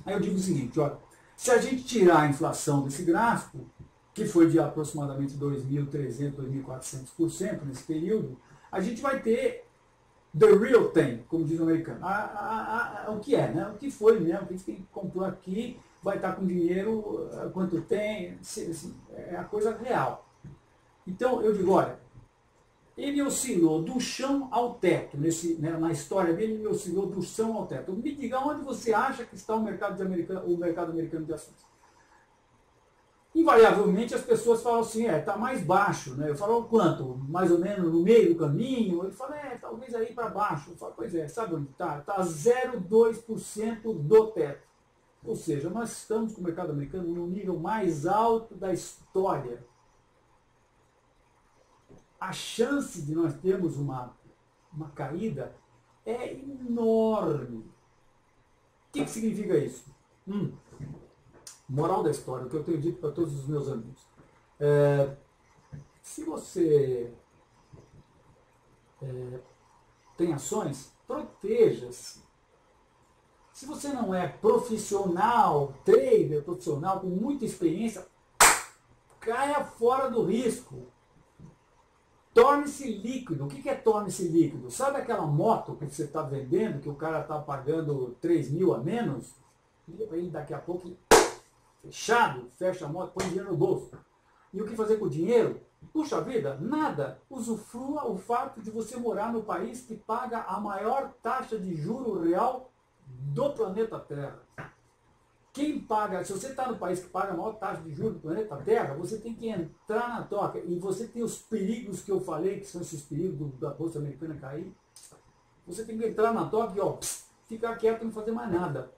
Aí eu digo o seguinte, olha, se a gente tirar a inflação desse gráfico, que foi de aproximadamente 2.300%, 2.400% nesse período, a gente vai ter the real thing, como diz o americano. O que é, né? O que foi mesmo, o que a gente comprou aqui, vai estar com dinheiro, quanto tem, é a coisa real. Então, eu digo, olha, ele oscilou do chão ao teto, na história dele, ele oscilou do chão ao teto. Me diga onde você acha que está o mercado americano de ações. Invariavelmente as pessoas falam assim, está mais baixo, né? Eu falo, quanto? Mais ou menos no meio do caminho? Ele fala, talvez aí para baixo. Eu falo, pois é, sabe onde está? Está 0,2% do teto. Ou seja, nós estamos com o mercado americano no nível mais alto da história. A chance de nós termos uma caída é enorme. O que significa isso? Moral da história, o que eu tenho dito para todos os meus amigos. Se você tem ações, proteja-se. Se você não é profissional, trader profissional, com muita experiência, caia fora do risco. Torne-se líquido. O que é torne-se líquido? Sabe aquela moto que você está vendendo, que o cara está pagando 3 mil a menos? Liga para ele daqui a pouco, fechado, fecha a moto, põe dinheiro no bolso. E o que fazer com o dinheiro? Puxa vida, nada. Usufrua o fato de você morar no país que paga a maior taxa de juro real do planeta Terra. Quem paga, se você está no país que paga a maior taxa de juros do planeta Terra, você tem que entrar na toca. E você tem os perigos que eu falei, que são esses perigos da Bolsa Americana cair. Você tem que entrar na toca e ficar quieto e não fazer mais nada.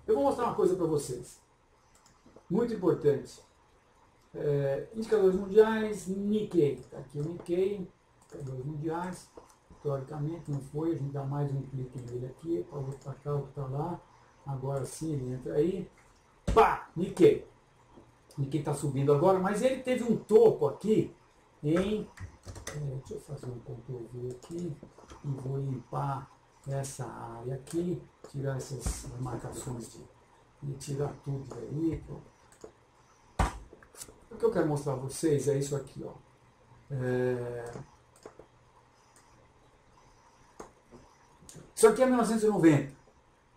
Eu vou mostrar uma coisa para vocês. Muito importante. Indicadores mundiais, Nikkei. Está aqui o Nikkei, indicadores mundiais. Historicamente não foi, a gente dá mais um clique nele aqui, para outro para cá, outro para lá. Agora sim ele entra aí. Pá! Nikkei. Nikkei está subindo agora, mas ele teve um topo aqui em. Deixa eu fazer um Ctrl+V aqui e vou limpar essa área aqui, tirar essas marcações e tirar tudo daí. O que eu quero mostrar para vocês é isso aqui, ó. Isso aqui é 1990.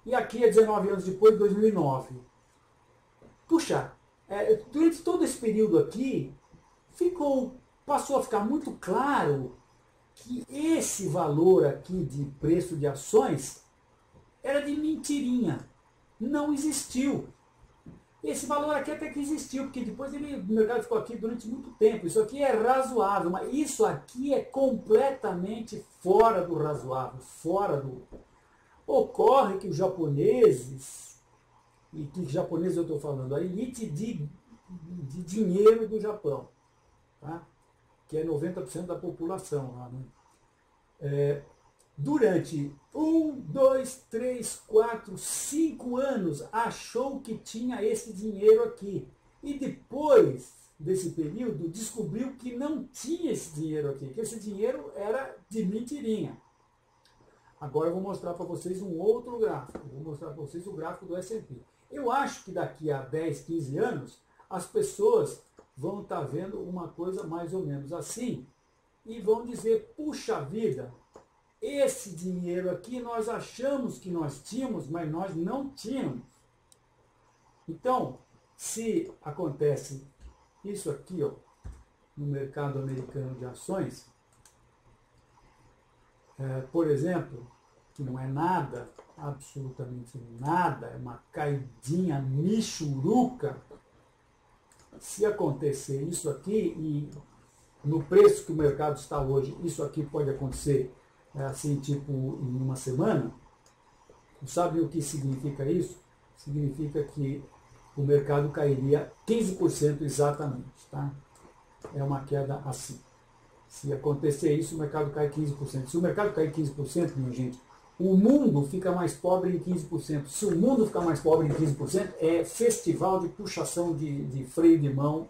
E aqui é 19 anos depois, 2009. Puxa, durante todo esse período aqui, passou a ficar muito claro que esse valor aqui de preço de ações era de mentirinha. Não existiu. Esse valor aqui até que existiu, porque depois o mercado ficou aqui durante muito tempo. Isso aqui é razoável, mas isso aqui é completamente fora do razoável, fora do... Ocorre que os japoneses, e que japoneses eu estou falando, a elite de dinheiro do Japão, tá? Que é 90% da população lá, né? Durante 1, 2, 3, 4, 5 anos achou que tinha esse dinheiro aqui. E depois desse período descobriu que não tinha esse dinheiro aqui, que esse dinheiro era de mentirinha. Agora eu vou mostrar para vocês um outro gráfico. Vou mostrar para vocês o gráfico do S&P. Eu acho que daqui a 10, 15 anos, as pessoas vão estar vendo uma coisa mais ou menos assim e vão dizer, puxa vida, esse dinheiro aqui nós achamos que nós tínhamos, mas nós não tínhamos. Então, se acontece isso aqui, ó, no mercado americano de ações, por exemplo, que não é nada, absolutamente nada, é uma caidinha michuruca, se acontecer isso aqui, e no preço que o mercado está hoje, isso aqui pode acontecer assim, tipo, em uma semana, sabe o que significa isso? Significa que o mercado cairia 15% exatamente, tá? É uma queda assim. Se acontecer isso, o mercado cai 15%. Se o mercado cair 15%, minha gente, o mundo fica mais pobre em 15%. Se o mundo ficar mais pobre em 15%, é festival de puxação de freio de mão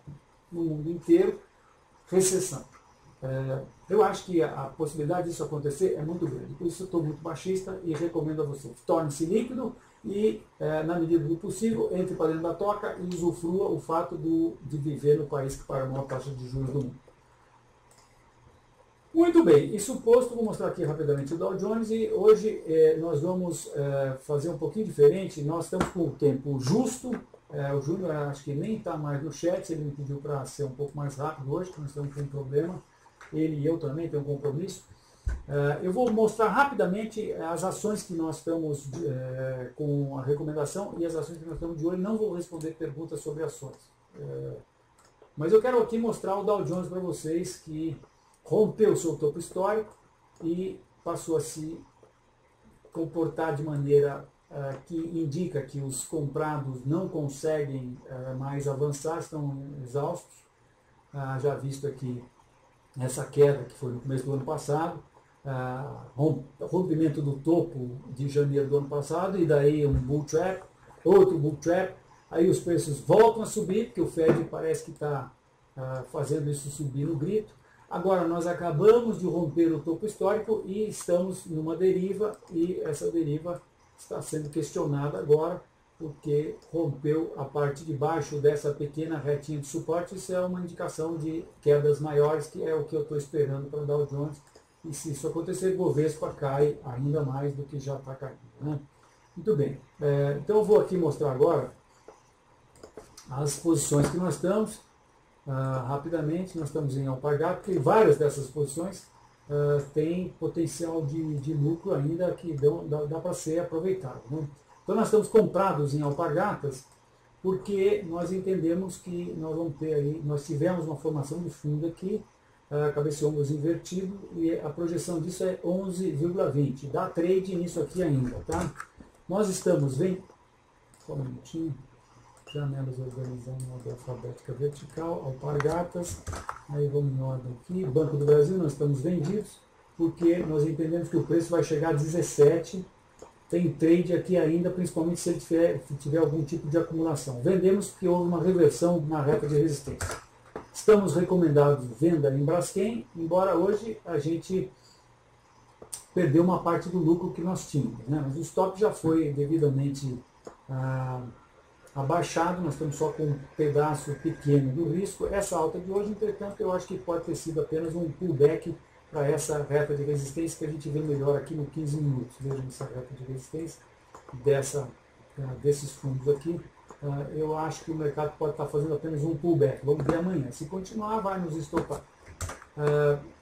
no mundo inteiro, recessão. Eu acho que a possibilidade disso acontecer é muito grande. Por isso eu estou muito baixista e recomendo a você. Torne-se líquido e, na medida do possível, entre para dentro da toca e usufrua o fato de viver no país que paga a maior taxa de juros do mundo. Muito bem, isso posto, vou mostrar aqui rapidamente o Dow Jones e hoje nós vamos fazer um pouquinho diferente. Nós estamos com o tempo justo. O Júnior acho que nem está mais no chat, ele me pediu para ser um pouco mais rápido hoje, porque nós estamos com um problema. Ele e eu também temos um compromisso. Eu vou mostrar rapidamente as ações que nós estamos com a recomendação e as ações que nós estamos de olho. Não vou responder perguntas sobre ações. Mas eu quero aqui mostrar o Dow Jones para vocês, que rompeu o seu topo histórico e passou a se comportar de maneira que indica que os comprados não conseguem mais avançar, estão exaustos. Já visto aqui essa queda que foi no começo do ano passado, rompimento do topo de janeiro do ano passado, e daí um bull trap, outro bull trap, aí os preços voltam a subir, porque o Fed parece que está fazendo isso subir no grito. Agora nós acabamos de romper o topo histórico e estamos numa deriva, e essa deriva está sendo questionada agora, porque rompeu a parte de baixo dessa pequena retinha de suporte. Isso é uma indicação de quedas maiores, que é o que eu estou esperando para o Dow Jones. E se isso acontecer, o Bovespa cai ainda mais do que já está caindo, né? Muito bem, então eu vou aqui mostrar agora as posições que nós estamos. Rapidamente, nós estamos em alpargatas, porque várias dessas posições têm potencial de lucro ainda que dá para ser aproveitado, né? Então nós estamos comprados em alpargatas porque nós entendemos que nós vamos ter aí, nós tivemos uma formação de fundo aqui, cabeça e ombros invertido, e a projeção disso é 11,20. Dá trade nisso aqui ainda, tá? Nós estamos vendo, só um minutinho, janelas organizando em ordem alfabética vertical, alpargatas, aí vamos em ordem aqui, Banco do Brasil, nós estamos vendidos, porque nós entendemos que o preço vai chegar a 17, tem trade aqui ainda, principalmente se ele tiver algum tipo de acumulação. Vendemos porque houve uma reversão na reta de resistência. Estamos recomendados venda em Braskem, embora hoje a gente perdeu uma parte do lucro que nós tínhamos, né? Mas o stop já foi devidamente abaixado, nós estamos só com um pedaço pequeno do risco. Essa alta de hoje, entretanto, eu acho que pode ter sido apenas um pullback para essa reta de resistência que a gente vê melhor aqui no 15 minutos. Vejam essa reta de resistência desses fundos aqui. Eu acho que o mercado pode estar fazendo apenas um pullback. Vamos ver amanhã. Se continuar, vai nos estopar.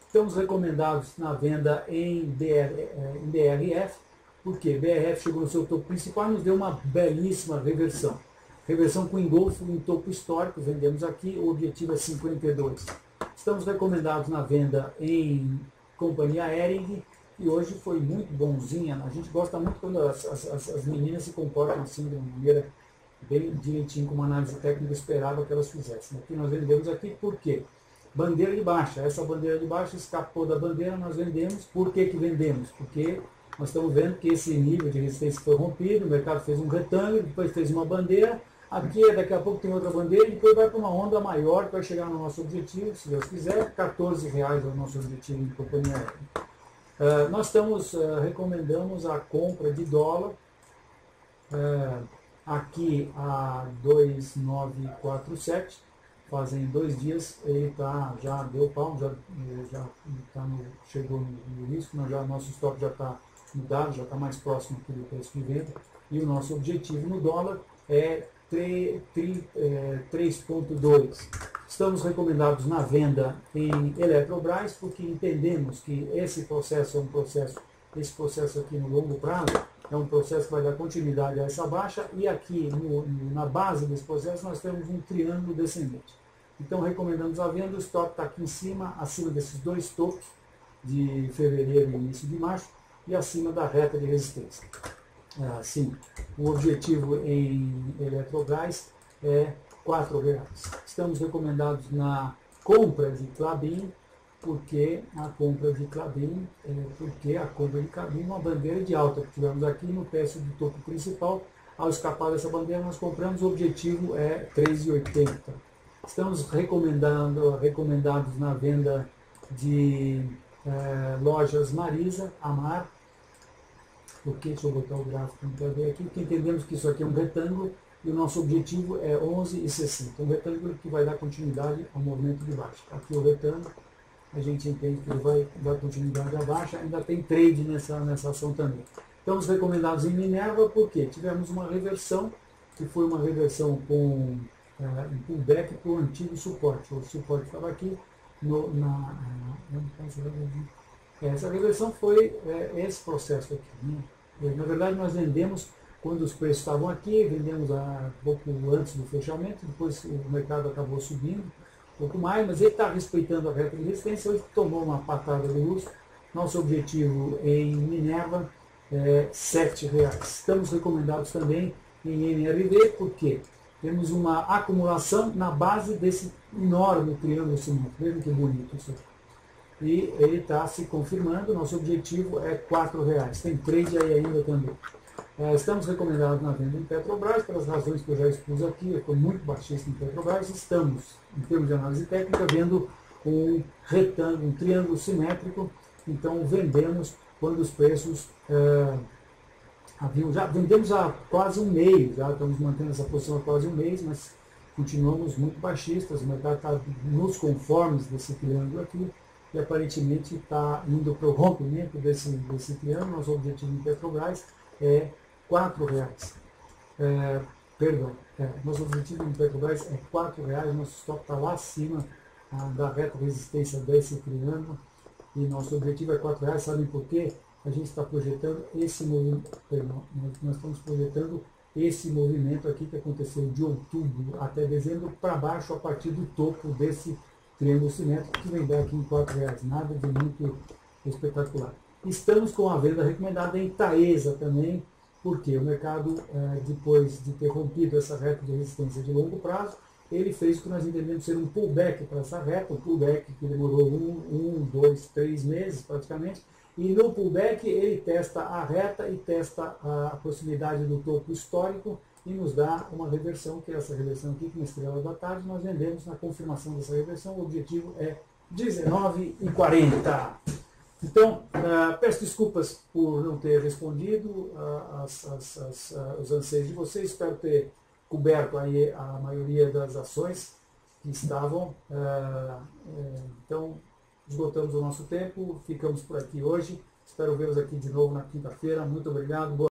Estamos recomendados na venda em BRF, porque BRF chegou no seu topo principal e nos deu uma belíssima reversão. Reversão com engolfo em topo histórico, vendemos aqui, o objetivo é 52. Estamos recomendados na venda em companhia Hering, e hoje foi muito bonzinha. A gente gosta muito quando as meninas se comportam assim de uma maneira bem direitinho, como a análise técnica esperava que elas fizessem. Aqui nós vendemos aqui por quê? Bandeira de baixa. Essa bandeira de baixa escapou da bandeira, nós vendemos. Por que vendemos? Porque nós estamos vendo que esse nível de resistência foi rompido, o mercado fez um retângulo, depois fez uma bandeira, Aqui, daqui a pouco tem outra bandeira, e depois vai para uma onda maior que vai chegar no nosso objetivo, se Deus quiser. R$14 é o nosso objetivo em companhia aérea. Nós recomendamos a compra de dólar aqui a 2,947. Fazem 2 dias, ele já deu pau, chegou no risco, nosso stop já está mudado, já está mais próximo aqui do preço de venda, e o nosso objetivo no dólar é 3,2. Estamos recomendados na venda em Eletrobras, porque entendemos que esse processo aqui no longo prazo é um processo que vai dar continuidade a essa baixa, e aqui na base desse processo nós temos um triângulo descendente. Então recomendamos a venda, o stop está aqui em cima, acima desses 2 topos de fevereiro e início de março, e acima da reta de resistência. Sim, o objetivo em Eletrobras é R$4. Estamos recomendados na compra de Klabin, porque a compra de Klabin é uma bandeira de alta que tivemos aqui no teste do topo principal. Ao escapar dessa bandeira, nós compramos, o objetivo é 3,80. Estamos recomendados na venda de lojas Marisa, Amar, porque, deixa eu botar o gráfico para ver aqui, porque entendemos que isso aqui é um retângulo e o nosso objetivo é 11,60. Um retângulo que vai dar continuidade ao movimento de baixa. Aqui o retângulo, a gente entende que ele vai dar continuidade à baixa, ainda tem trade nessa ação também. Estamos recomendados em Minerva porque tivemos uma reversão, que foi uma reversão com um pullback para o antigo suporte. O suporte estava aqui, essa reversão foi esse processo aqui, né? Na verdade, nós vendemos quando os preços estavam aqui, vendemos pouco antes do fechamento, depois o mercado acabou subindo um pouco mais, mas ele está respeitando a reta de resistência, hoje tomou uma patada do urso. Nosso objetivo em Minerva é R$7. Estamos recomendados também em MRV, porque temos uma acumulação na base desse enorme triângulo simétrico. Vejam que bonito isso aqui. E ele está se confirmando, nosso objetivo é R$4. Tem trade aí ainda também. Estamos recomendados na venda em Petrobras, pelas razões que eu já expus aqui. Eu estou muito baixista em Petrobras. Estamos, em termos de análise técnica, vendo um retângulo, um triângulo simétrico. Então vendemos quando os preços já vendemos há quase um mês, já estamos mantendo essa posição há quase um mês, mas continuamos muito baixistas. O mercado está nos conformes desse triângulo aqui, e aparentemente está indo para o rompimento desse triângulo. Nosso objetivo em Petrobras é R$4. Nosso objetivo em Petrobras é R$4, nosso stop está lá acima da reta de resistência desse triângulo, e nosso objetivo é R$4. Sabem por quê? A gente está projetando esse movimento, nós estamos projetando esse movimento aqui que aconteceu de outubro até dezembro para baixo, a partir do topo desse triângulo simétrico, que vem dar aqui em R$4, nada de muito espetacular. Estamos com a venda recomendada em Taesa também, porque o mercado, depois de ter rompido essa reta de resistência de longo prazo, ele fez o que nós entendemos ser um pullback para essa reta, um pullback que demorou 1, 2, 3 meses praticamente, e no pullback ele testa a reta e testa a possibilidade do topo histórico, e nos dá uma reversão, que é essa reversão aqui, que na estrela da tarde nós vendemos na confirmação dessa reversão. O objetivo é 19,40. Então, peço desculpas por não ter respondido os anseios de vocês. Espero ter coberto aí a maioria das ações que estavam. Então, esgotamos o nosso tempo, ficamos por aqui hoje. Espero vê-los aqui de novo na quinta-feira. Muito obrigado.